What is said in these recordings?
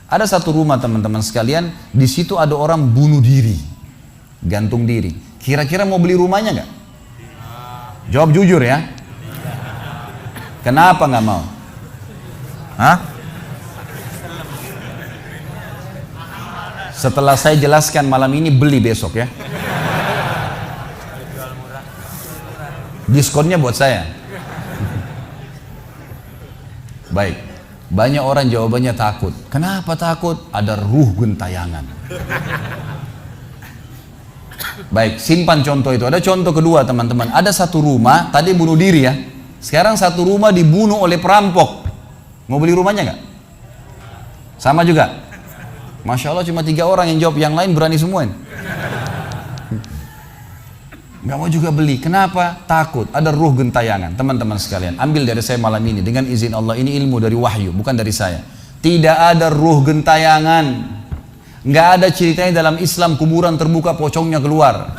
Ada satu rumah teman-teman sekalian, di situ ada orang bunuh diri, gantung diri. Kira-kira mau beli rumahnya nggak? Jawab jujur ya. Kenapa nggak mau? Hah? Setelah saya jelaskan malam ini, beli besok ya. Diskonnya buat saya. Baik. Banyak orang jawabannya takut. Kenapa takut? Ada ruh gentayangan. Baik, simpan contoh itu. Ada contoh kedua teman-teman. Ada satu rumah, tadi bunuh diri ya. Sekarang satu rumah dibunuh oleh perampok. Mau beli rumahnya nggak? Sama juga. Masya Allah cuma 3 orang yang jawab, yang lain berani semua. Nggak mau juga beli. Kenapa? Takut. Ada ruh gentayangan. Teman-teman sekalian, ambil dari saya malam ini dengan izin Allah. Ini ilmu dari wahyu, bukan dari saya. Tidak ada ruh gentayangan. Nggak ada ceritanya dalam Islam kuburan terbuka pocongnya keluar.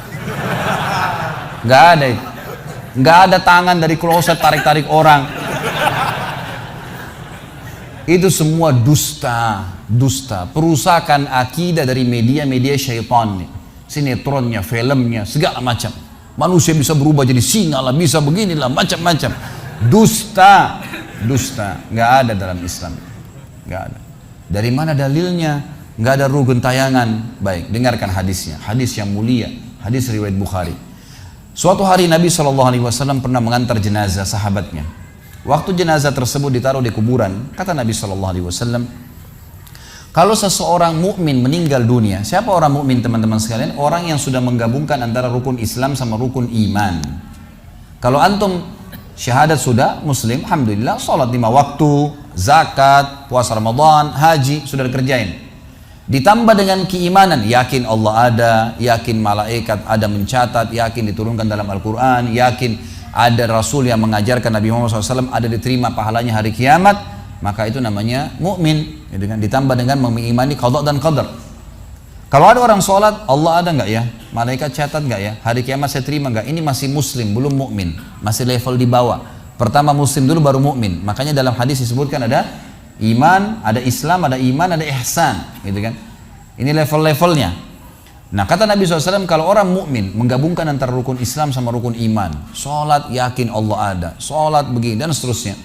Nggak ada itu. Nggak ada tangan dari kloset tarik-tarik orang. Itu semua dusta. Dusta. Perusakan akidah dari media-media syaitan. Sinetronnya, filmnya, segala macam. Manusia bisa berubah jadi singa lah, bisa beginilah, macam-macam. Dusta, dusta. Nggak ada dalam Islam. Nggak ada. Dari mana dalilnya? Nggak ada ruh gentayangan. Baik, dengarkan hadisnya. Hadis yang mulia. Hadis riwayat Bukhari. Suatu hari Nabi SAW pernah mengantar jenazah sahabatnya. Waktu jenazah tersebut ditaruh di kuburan, kata Nabi SAW, kalau seseorang mukmin meninggal dunia, siapa orang mukmin teman-teman sekalian? Orang yang sudah menggabungkan antara rukun Islam sama rukun iman. Kalau antum syahadat sudah, muslim, alhamdulillah, sholat 5 waktu, zakat, puasa Ramadan, haji, sudah dikerjain. Ditambah dengan keimanan, yakin Allah ada, yakin malaikat ada mencatat, yakin diturunkan dalam Al-Quran, yakin ada Rasul yang mengajarkan Nabi Muhammad SAW ada diterima pahalanya hari kiamat, maka itu namanya mukmin. Ditambah dengan mengimani qada dan qadar. Kalau ada orang sholat, Allah ada nggak ya? Malaikat catat nggak ya? Hari kiamat saya terima nggak? Ini masih muslim, belum mukmin, masih level di bawah. Pertama muslim dulu baru mukmin. Makanya dalam hadis disebutkan ada iman, ada Islam, ada iman, ada ihsan, gitu kan? Ini level-levelnya. Nah kata Nabi SAW, kalau orang mukmin menggabungkan antara rukun Islam sama rukun iman, sholat yakin Allah ada, sholat begini dan seterusnya,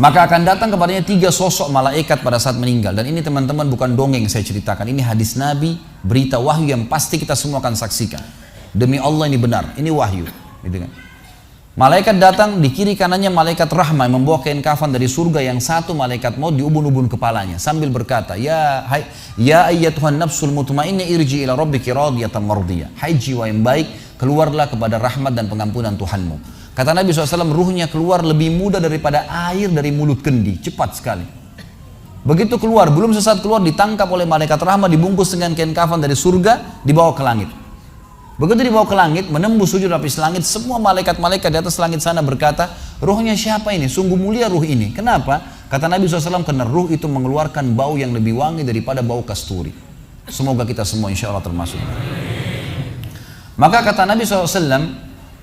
maka akan datang kepadanya 3 sosok malaikat pada saat meninggal. Dan ini teman-teman bukan dongeng saya ceritakan, ini hadis Nabi, berita wahyu yang pasti kita semua akan saksikan. Demi Allah ini benar, ini wahyu, gitu kan? Malaikat datang, di kiri kanannya malaikat rahmah yang membawa kain kafan dari surga, yang satu malaikat maut di ubun-ubun kepalanya sambil berkata, ya ayyatuhan nafsul mutmainnah irji ila rabbiki radiyatan mardiyah. Hai jiwa yang baik, keluarlah kepada rahmat dan pengampunan Tuhanmu. Kata Nabi SAW, ruhnya keluar lebih mudah daripada air dari mulut kendi, cepat sekali. Begitu keluar, belum sesaat keluar ditangkap oleh malaikat rahmah, dibungkus dengan kain kafan dari surga, dibawa ke langit. Begitu dibawa ke langit, menembus 7 lapis langit, semua malaikat-malaikat di atas langit sana berkata, ruhnya siapa ini? Sungguh mulia ruh ini. Kenapa? Kata Nabi SAW, karena ruh itu mengeluarkan bau yang lebih wangi daripada bau kasturi. Semoga kita semua insya Allah termasuk. Maka kata Nabi SAW,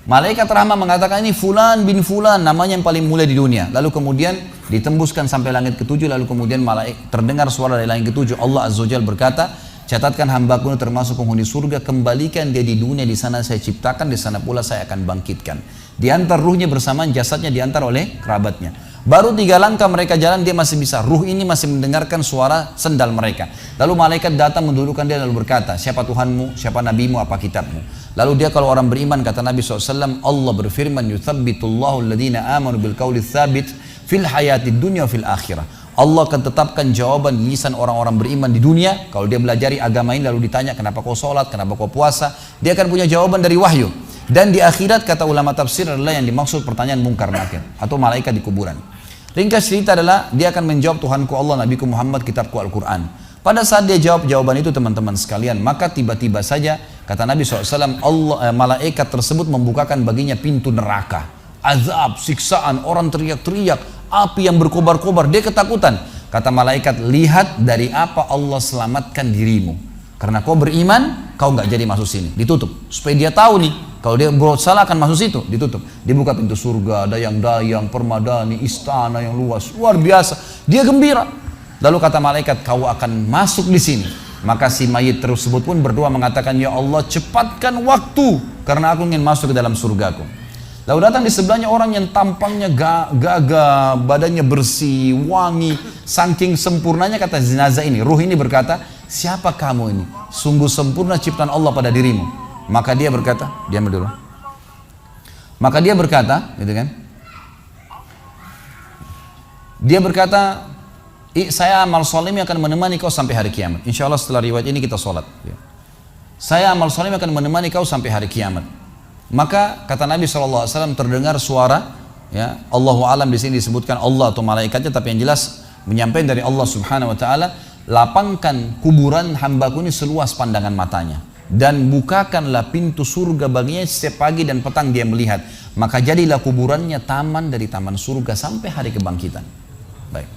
malaikat rahmah mengatakan ini fulan bin fulan, namanya yang paling mulia di dunia. Lalu kemudian ditembuskan sampai langit ke-7, lalu kemudian terdengar suara dari langit ke-7. Allah Azza wa Jalla berkata, catatkan hambaku termasuk penghuni surga, kembalikan dia di dunia, di sana saya ciptakan, di sana pula saya akan bangkitkan. Diantar ruhnya bersamaan jasadnya, diantar oleh kerabatnya. Baru 3 langkah mereka jalan, dia masih bisa, ruh ini masih mendengarkan suara sendal mereka. Lalu malaikat datang mendudukkan dia lalu berkata, siapa Tuhanmu, siapa nabimu, apa kitabmu? Lalu dia kalau orang beriman, kata Nabi SAW, Allah berfirman, yuthabbitullahu alladhina amanu bil qawli tsabit fil hayatid dunya fil akhirah. Allah akan tetapkan jawaban di lisan orang-orang beriman di dunia. Kalau dia belajari agama ini lalu ditanya kenapa kau sholat, kenapa kau puasa, dia akan punya jawaban dari wahyu. Dan di akhirat kata ulama tafsir adalah yang dimaksud pertanyaan mungkar nakir atau malaikat di kuburan. Ringkas cerita adalah dia akan menjawab, Tuhanku Allah, Nabiku Muhammad, kitabku Al-Quran. Pada saat dia jawab jawaban itu teman-teman sekalian, maka tiba-tiba saja kata Nabi SAW, malaikat tersebut membukakan baginya pintu neraka. Azab, siksaan, orang teriak-teriak, api yang berkobar-kobar, dia ketakutan. Kata malaikat, lihat dari apa Allah selamatkan dirimu. Karena kau beriman, kau nggak jadi masuk sini. Ditutup. Supaya dia tahu nih, kalau dia berbuat salah akan masuk situ. Ditutup. Dibuka pintu surga, dayang-dayang, permadani, istana yang luas. Luar biasa. Dia gembira. Lalu kata malaikat, kau akan masuk di sini. Maka si mayit tersebut pun berdoa mengatakan, ya Allah cepatkan waktu karena aku ingin masuk ke dalam surgaku. Lalu datang di sebelahnya orang yang tampangnya gagah, badannya bersih, wangi, saking sempurnanya kata jenazah ini, ruh ini berkata, siapa kamu ini? Sungguh sempurna ciptaan Allah pada dirimu. Maka dia berkata, diam dulu. Maka dia berkata, gitu kan? Dia berkata, saya amal soleh akan menemani kau sampai hari kiamat. Insya Allah setelah riwayat ini kita sholat. Saya amal soleh akan menemani kau sampai hari kiamat. Maka kata Nabi SAW terdengar suara, ya Allahu alam di sini disebutkan Allah atau malaikatnya, tapi yang jelas menyampaikan dari Allah Subhanahu Wa Taala, lapangkan kuburan hambaku ini seluas pandangan matanya dan bukakanlah pintu surga baginya setiap pagi dan petang dia melihat. Maka jadilah kuburannya taman dari taman surga sampai hari kebangkitan. Baik.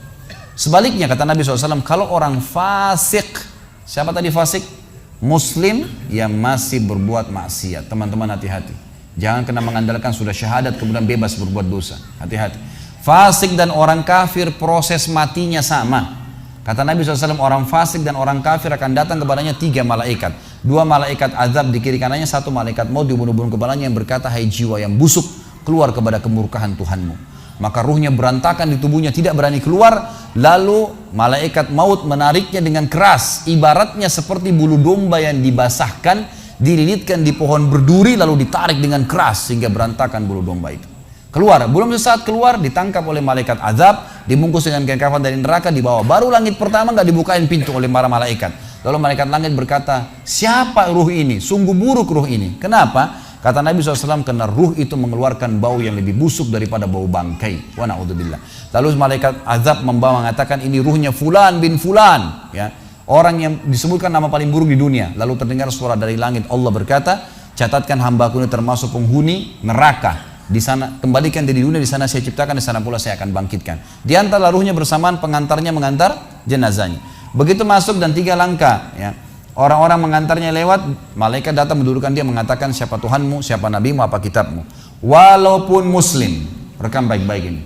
Sebaliknya kata Nabi SAW, kalau orang fasik, siapa tadi fasik? Muslim yang masih berbuat maksiat. Teman-teman hati-hati. Jangan kena mengandalkan sudah syahadat kemudian bebas berbuat dosa. Hati-hati. Fasik dan orang kafir proses matinya sama. Kata Nabi SAW, orang fasik dan orang kafir akan datang kepadanya 3 malaikat. 2 malaikat azab di kiri kanannya, 1 malaikat maut di bunuh-bunuh kepalanya yang berkata, hai jiwa yang busuk, keluar kepada kemurkaan Tuhanmu. Maka ruhnya berantakan di tubuhnya, tidak berani keluar. Lalu malaikat maut menariknya dengan keras, ibaratnya seperti bulu domba yang dibasahkan, dililitkan di pohon berduri, lalu ditarik dengan keras sehingga berantakan bulu domba itu. Keluar, belum sesaat keluar ditangkap oleh malaikat azab, dibungkus dengan kain kafan dari neraka, dibawa. Baru langit pertama nggak dibukain pintu oleh para malaikat. Lalu malaikat langit berkata, siapa ruh ini? Sungguh buruk ruh ini. Kenapa? Kata Nabi SAW, karena ruh itu mengeluarkan bau yang lebih busuk daripada bau bangkai. Wa na'udzubillah. Lalu malaikat azab membawa mengatakan, ini ruhnya fulan bin fulan. Ya. Orang yang disebutkan nama paling buruk di dunia. Lalu terdengar suara dari langit. Allah berkata, catatkan hambaku ini termasuk penghuni neraka. Di sana kembalikan dia di dunia, di sana saya ciptakan, di sana pula saya akan bangkitkan. Di antara ruhnya bersamaan pengantarnya mengantar jenazahnya. Begitu masuk dan 3 langkah. Ya. Orang-orang mengantarnya lewat, malaikat datang mendudukkan dia mengatakan, siapa Tuhanmu, siapa nabimu, apa kitabmu. Walaupun muslim, rekam baik-baik ini.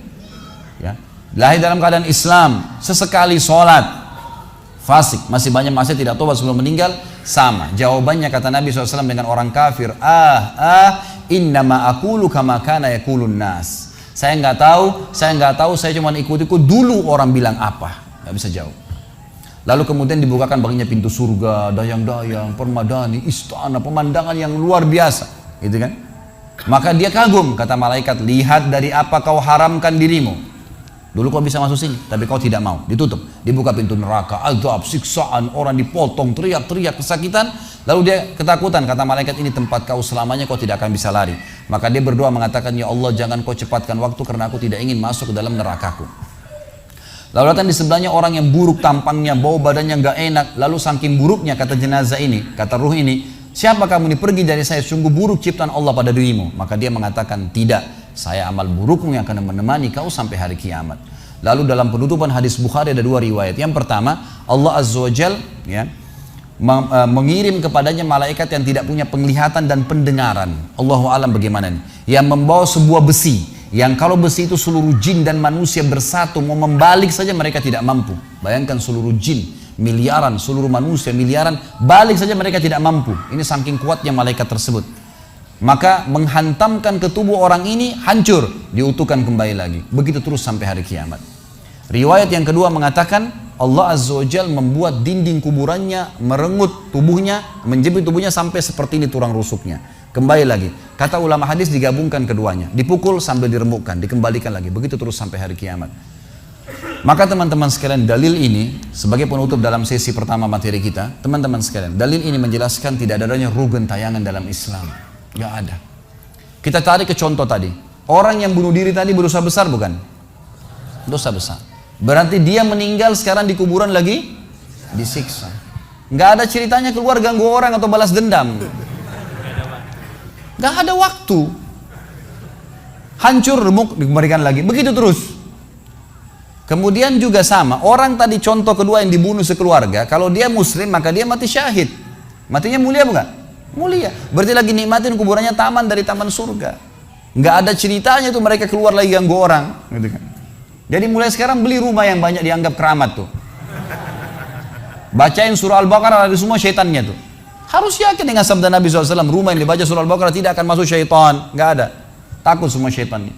Ya. Lahir dalam keadaan Islam, sesekali sholat, fasik, masih banyak maksiat, tidak tobat sebelum meninggal, sama. Jawabannya kata Nabi SAW dengan orang kafir, innama aqulu kama kana yaqulun nas. Saya nggak tahu, saya cuma ikut-ikut dulu orang bilang apa, nggak bisa jawab. Lalu kemudian dibukakan baginya pintu surga, dayang-dayang, permadani, istana, pemandangan yang luar biasa, gitu kan? Maka dia kagum, kata malaikat, lihat dari apa kau haramkan dirimu. Dulu kau bisa masuk sini, tapi kau tidak mau, ditutup. Dibuka pintu neraka, azab, siksaan, orang dipotong, teriak-teriak, kesakitan. Lalu dia ketakutan, kata malaikat, ini tempat kau selamanya, kau tidak akan bisa lari. Maka dia berdoa mengatakan, ya Allah jangan kau cepatkan waktu karena aku tidak ingin masuk ke dalam nerakaku. Lalu datang di sebelahnya orang yang buruk tampangnya, bau badannya nggak enak. Lalu saking buruknya kata jenazah ini, kata ruh ini, siapa kamu ini? Pergi dari saya, sungguh buruk ciptaan Allah pada dirimu. Maka dia mengatakan, tidak, saya amal burukmu yang akan menemani kau sampai hari kiamat. Lalu dalam penutupan hadis Bukhari ada 2 riwayat. Yang pertama, Allah Azza wa Jal ya, mengirim kepadanya malaikat yang tidak punya penglihatan dan pendengaran. Allahu alam bagaimana nih? Yang membawa sebuah besi. Yang kalau besi itu seluruh jin dan manusia bersatu mau membalik saja mereka tidak mampu. Bayangkan seluruh jin miliaran, seluruh manusia miliaran, balik saja mereka tidak mampu. Ini saking kuatnya malaikat tersebut. Maka menghantamkan ke tubuh orang ini, hancur, diutuhkan kembali lagi. Begitu terus sampai hari kiamat. Riwayat yang kedua mengatakan Allah Azza wa Jal membuat dinding kuburannya merenggut tubuhnya, menjepit tubuhnya sampai seperti ini tulang rusuknya. Kembali lagi, kata ulama hadis digabungkan keduanya, dipukul sambil diremukkan, dikembalikan lagi, begitu terus sampai hari kiamat. Maka teman-teman sekalian, dalil ini sebagai penutup dalam sesi pertama materi kita, teman-teman sekalian, dalil ini menjelaskan tidak adanya ruh gentayangan dalam Islam, nggak ada. Kita tarik ke contoh tadi, orang yang bunuh diri tadi berdosa besar bukan? Dosa besar. Berarti dia meninggal sekarang di kuburan lagi disiksa. Nggak ada ceritanya keluar ganggu orang atau balas dendam. Gak ada waktu, hancur, remuk, dikembalikan lagi, begitu terus. Kemudian juga sama, orang tadi contoh kedua yang dibunuh sekeluarga, kalau dia muslim maka dia mati syahid. Matinya mulia bukan? Mulia. Berarti lagi nikmatin kuburannya taman dari taman surga. Gak ada ceritanya tuh mereka keluar lagi ganggu orang, gitu kan. Jadi mulai sekarang beli rumah yang banyak dianggap keramat tuh. Bacain surah Al-Baqarah, ada semua syaitannya tuh. Harus yakin dengan sabda Nabi SAW, rumah yang dibaca surah Al-Baqarah tidak akan masuk syaitan. Nggak ada. Takut semua syaitannya.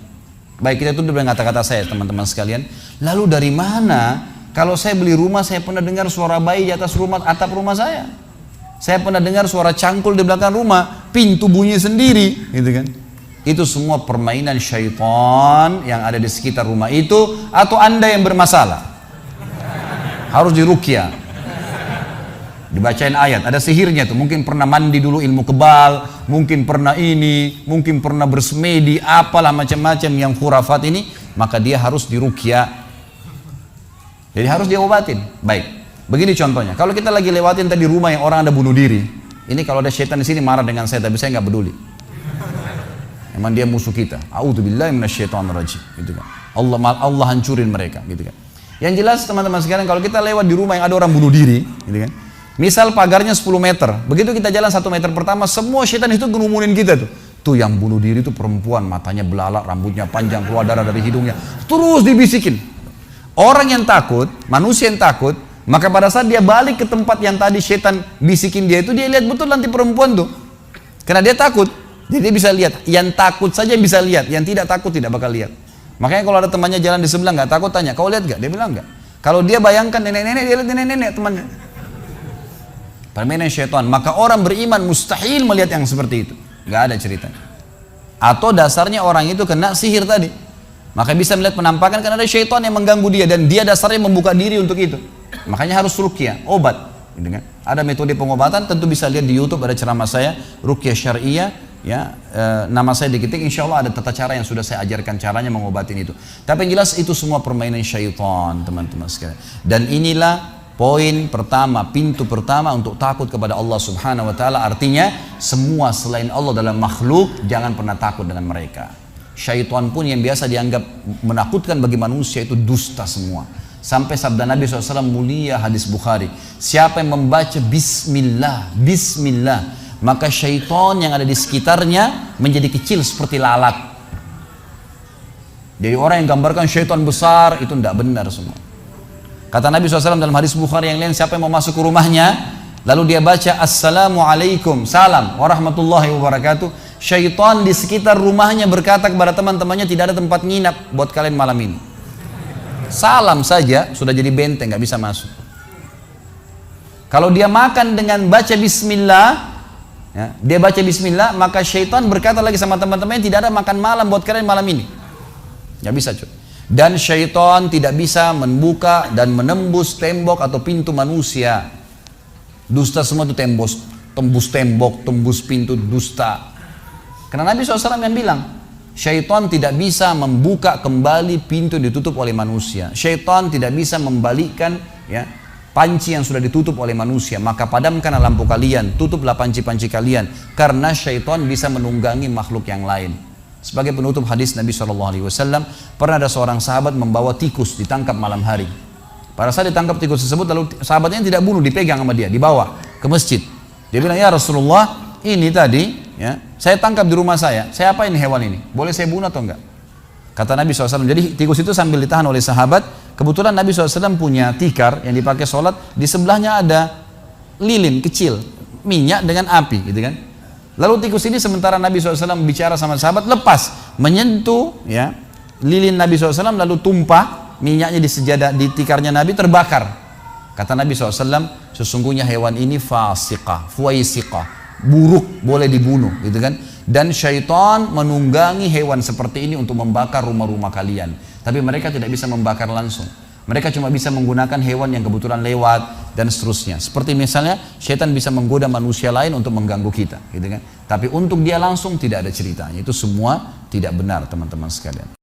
Baik, kita tutup dengan kata-kata saya teman-teman sekalian. Lalu dari mana kalau saya beli rumah saya pernah dengar suara bayi di atas rumah, atap rumah saya. Saya pernah dengar suara cangkul di belakang rumah, pintu bunyi sendiri, gitu kan. Itu semua permainan syaitan yang ada di sekitar rumah itu, atau Anda yang bermasalah. Harus diruqyah. Dibacain ayat, ada sihirnya tuh, mungkin pernah mandi dulu ilmu kebal, mungkin pernah ini, mungkin pernah bersemedi, apalah macam-macam yang khurafat ini, maka dia harus diruqyah. Jadi harus diobatin. Baik, begini contohnya, kalau kita lagi lewatin tadi rumah yang orang ada bunuh diri, ini kalau ada syaitan di sini marah dengan saya, tapi saya nggak peduli. Emang dia musuh kita. A'udzubillahi minasyaitonirrajim, gitu kan. Allah hancurin mereka, gitu kan. Yang jelas teman-teman sekalian, kalau kita lewat di rumah yang ada orang bunuh diri, gitu kan. Misal pagarnya 10 meter, begitu kita jalan 1 meter pertama, semua syaitan itu ngerumunin kita tuh. Tuh yang bunuh diri itu perempuan, matanya belalak, rambutnya panjang, keluar darah dari hidungnya. Terus dibisikin. Orang yang takut, manusia yang takut, maka pada saat dia balik ke tempat yang tadi syaitan bisikin dia itu, dia lihat betul nanti perempuan tuh. Karena dia takut, jadi dia bisa lihat. Yang takut saja bisa lihat, yang tidak takut tidak bakal lihat. Makanya kalau ada temannya jalan di sebelah nggak takut, tanya, kau lihat nggak? Dia bilang nggak. Kalau dia bayangkan nenek-nenek, dia lihat nenek-nenek temannya. Permainan syaitan. Maka orang beriman mustahil melihat yang seperti itu. Gak ada ceritanya. Atau dasarnya orang itu kena sihir tadi. Maka bisa melihat penampakan karena ada syaitan yang mengganggu dia. Dan dia dasarnya membuka diri untuk itu. Makanya harus ruqyah, obat. Gitu kan? Ada metode pengobatan, tentu bisa lihat di YouTube, ada ceramah saya, ruqyah syariah. Ya, nama saya diketik, insya Allah ada tata cara yang sudah saya ajarkan caranya mengobatin itu. Tapi yang jelas itu semua permainan syaitan, teman-teman sekalian. Dan inilah poin pertama, pintu pertama untuk takut kepada Allah Subhanahu wa Ta'ala. Artinya semua selain Allah dalam makhluk jangan pernah takut dengan mereka. Syaitan pun yang biasa dianggap menakutkan bagi manusia itu dusta semua. Sampai sabda Nabi SAW mulia, hadis Bukhari, siapa yang membaca Bismillah, Bismillah, maka syaitan yang ada di sekitarnya menjadi kecil seperti lalat. Jadi orang yang gambarkan syaitan besar itu tidak benar semua. Kata Nabi SAW dalam hadis Bukhari yang lain, siapa yang mau masuk ke rumahnya, lalu dia baca Assalamualaikum, salam warahmatullahi wabarakatuh, syaitan di sekitar rumahnya berkata kepada teman-temannya, tidak ada tempat nginap buat kalian malam ini. Salam saja sudah jadi benteng, nggak bisa masuk. Kalau dia makan dengan baca Bismillah, ya, dia baca Bismillah, maka syaitan berkata lagi sama teman-temannya, tidak ada makan malam buat kalian malam ini. Nggak bisa cuy. Dan syaitan tidak bisa membuka dan menembus tembok atau pintu manusia. Dusta semua itu tembus tembok, tembus pintu, dusta. Karena Nabi SAW yang bilang, syaitan tidak bisa membuka kembali pintu ditutup oleh manusia. Syaitan tidak bisa membalikkan ya, panci yang sudah ditutup oleh manusia. Maka padamkanlah lampu kalian, tutuplah panci-panci kalian. Karena syaitan bisa menunggangi makhluk yang lain. Sebagai penutup hadis Nabi SAW, pernah ada seorang sahabat membawa tikus ditangkap malam hari. Pada saat ditangkap tikus tersebut, lalu sahabatnya tidak bunuh, dipegang sama dia, dibawa ke masjid. Dia bilang, ya Rasulullah, ini tadi, ya, saya tangkap di rumah saya apain hewan ini? Boleh saya bunuh atau enggak? Kata Nabi SAW, jadi tikus itu sambil ditahan oleh sahabat, kebetulan Nabi SAW punya tikar yang dipakai sholat, di sebelahnya ada lilin kecil, minyak dengan api, gitu kan? Lalu tikus ini sementara Nabi SAW bicara sama sahabat, lepas, menyentuh ya, lilin Nabi SAW, lalu tumpah minyaknya di sejadah, di tikarnya Nabi, terbakar. Kata Nabi SAW, sesungguhnya hewan ini fasiqah, fuaisiqah, buruk, boleh dibunuh, gitu kan? Dan syaitan menunggangi hewan seperti ini untuk membakar rumah-rumah kalian. Tapi mereka tidak bisa membakar langsung. Mereka cuma bisa menggunakan hewan yang kebetulan lewat dan seterusnya. Seperti misalnya syaitan bisa menggoda manusia lain untuk mengganggu kita, gitu kan? Tapi untuk dia langsung tidak ada ceritanya. Itu semua tidak benar, teman-teman sekalian.